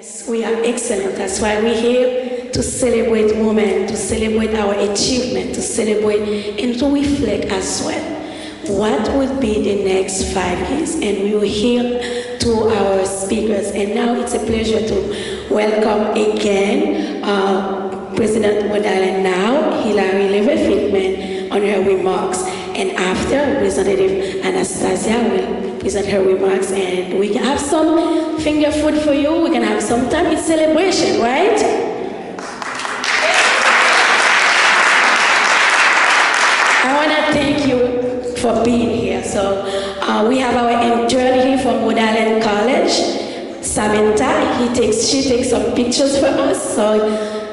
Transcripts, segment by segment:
Yes, we are excellent. That's why we're here to celebrate women, to celebrate our achievement, to celebrate and to reflect as well. What would be the next 5 years? And we will hear to our speakers. And now it's a pleasure to welcome again President Rhode Island now, Hillary Lever-Friedman, on her remarks. And after, Representative Anastasia will present her remarks, and we can have some finger food for you. We can have some time. It's celebration, right? I want to thank you for being here. So we have our intern here from Rhode Island College, Samantha. She takes some pictures for us. So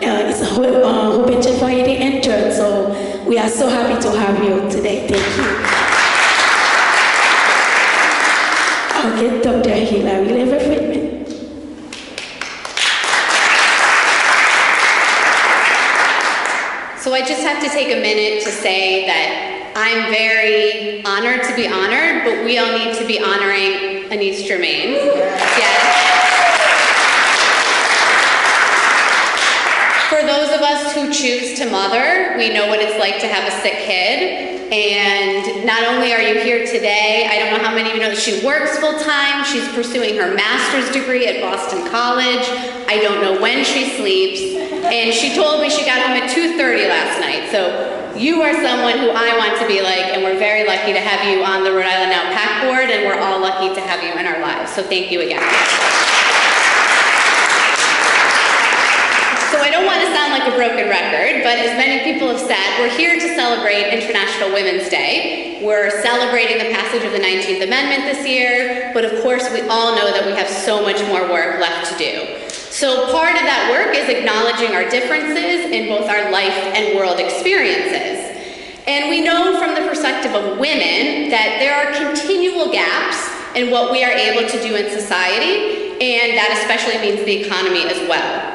it's a whole picture for the intern. So we are so happy to have you today. Thank you. Okay, Dr. Hillary Lever-Friedman. So I just have to take a minute to say that I'm very honored to be honored, but we all need to be honoring Anise Germain. Yes. For those of us who choose to mother, we know what it's like to have a sick kid. And not only are you here today, I don't know how many of you know that she works full-time. She's pursuing her master's degree at Boston College. I don't know when she sleeps. And she told me she got home at 2:30 last night. So you are someone who I want to be like, and we're very lucky to have you on the Rhode Island Now PAC board, and we're all lucky to have you in our lives. So thank you again. So I don't want to sound like a broken record, but as many people have said, we're here to celebrate International Women's Day. We're celebrating the passage of the 19th Amendment this year, but of course we all know that we have so much more work left to do. So part of that work is acknowledging our differences in both our life and world experiences. And we know from the perspective of women that there are continual gaps in what we are able to do in society, and that especially means the economy as well.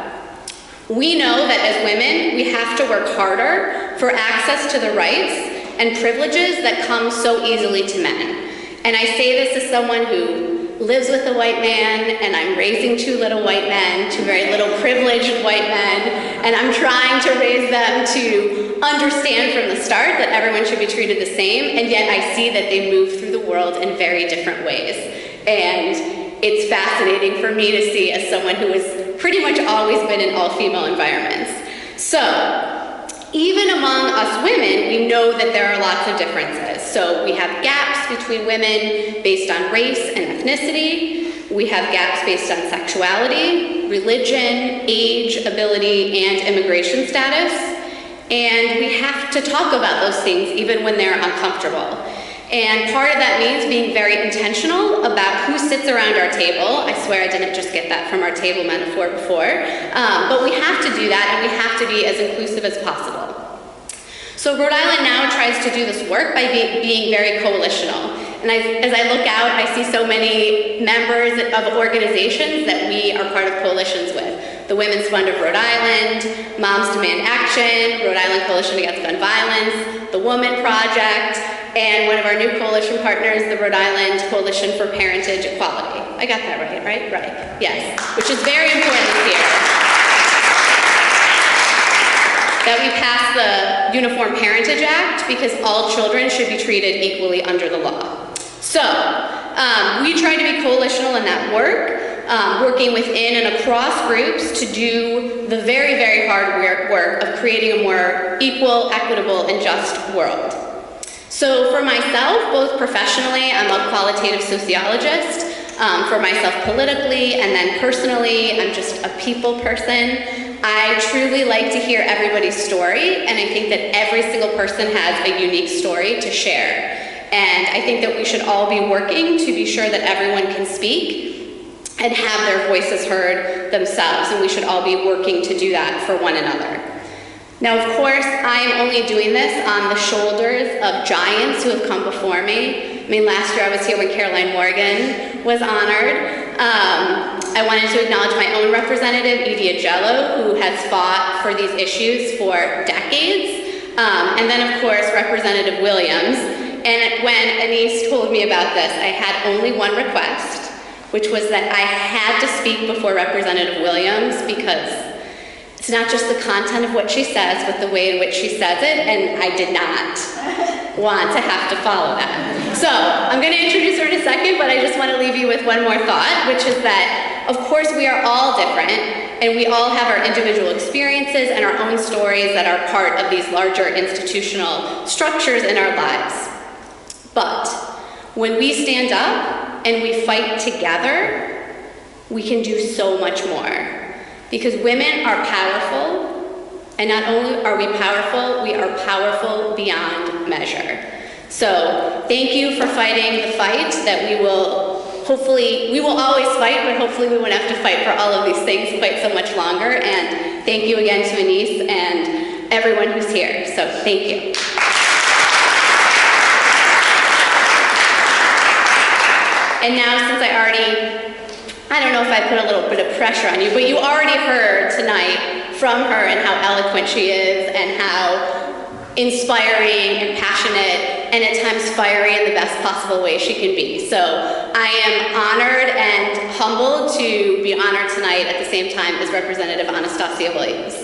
We know that as women, we have to work harder for access to the rights and privileges that come so easily to men. And I say this as someone who lives with a white man, and I'm raising 2 little white men, 2 very little privileged white men, and I'm trying to raise them to understand from the start that everyone should be treated the same, and yet I see that they move through the world in very different ways. And it's fascinating for me to see as someone who has pretty much always been in all-female environments. So, even among us women, we know that there are lots of differences. So we have gaps between women based on race and ethnicity. We have gaps based on sexuality, religion, age, ability, and immigration status. And we have to talk about those things even when they're uncomfortable. And part of that means being very intentional about who sits around our table. I swear I didn't just get that from our table metaphor before. But we have to do that, and we have to be as inclusive as possible. So Rhode Island Now tries to do this work by being very coalitional. And as I look out, I see so many members of organizations that we are part of coalitions with. The Women's Fund of Rhode Island, Moms Demand Action, Rhode Island Coalition Against Gun Violence, the Woman Project, and one of our new coalition partners, the Rhode Island Coalition for Parentage Equality. I got that right? Right, yes, which is very important this year. That we pass the Uniform Parentage Act because all children should be treated equally under the law. So, we try to be coalitional in that work, working within and across groups to do the very, very hard work of creating a more equal, equitable, and just world. So for myself, both professionally, I'm a qualitative sociologist. For myself politically, and then personally, I'm just a people person. I truly like to hear everybody's story, and I think that every single person has a unique story to share. And I think that we should all be working to be sure that everyone can speak and have their voices heard themselves, and we should all be working to do that for one another. Now, of course, I am only doing this on the shoulders of giants who have come before me. I mean, last year I was here when Caroline Morgan was honored. I wanted to acknowledge my own representative, Evie Agello, who has fought for these issues for decades. And then, of course, Representative Williams. And when Anise told me about this, I had only one request. which was that I had to speak before Representative Williams because it's not just the content of what she says, but the way in which she says it, and I did not want to have to follow that. So I'm going to introduce her in a second, but I just want to leave you with one more thought, which is that, of course, we are all different, and we all have our individual experiences and our own stories that are part of these larger institutional structures in our lives. But when we stand up and we fight together, we can do so much more. Because women are powerful, and not only are we powerful, we are powerful beyond measure. So thank you for fighting the fight that we will always fight, but hopefully we won't have to fight for all of these things quite so much longer. And thank you again to Anise and everyone who's here. So thank you. And now, since I don't know if I put a little bit of pressure on you, but you already heard tonight from her and how eloquent she is and how inspiring and passionate and at times fiery in the best possible way she can be. So I am honored and humbled to be honored tonight at the same time as Representative Anastasia Williams.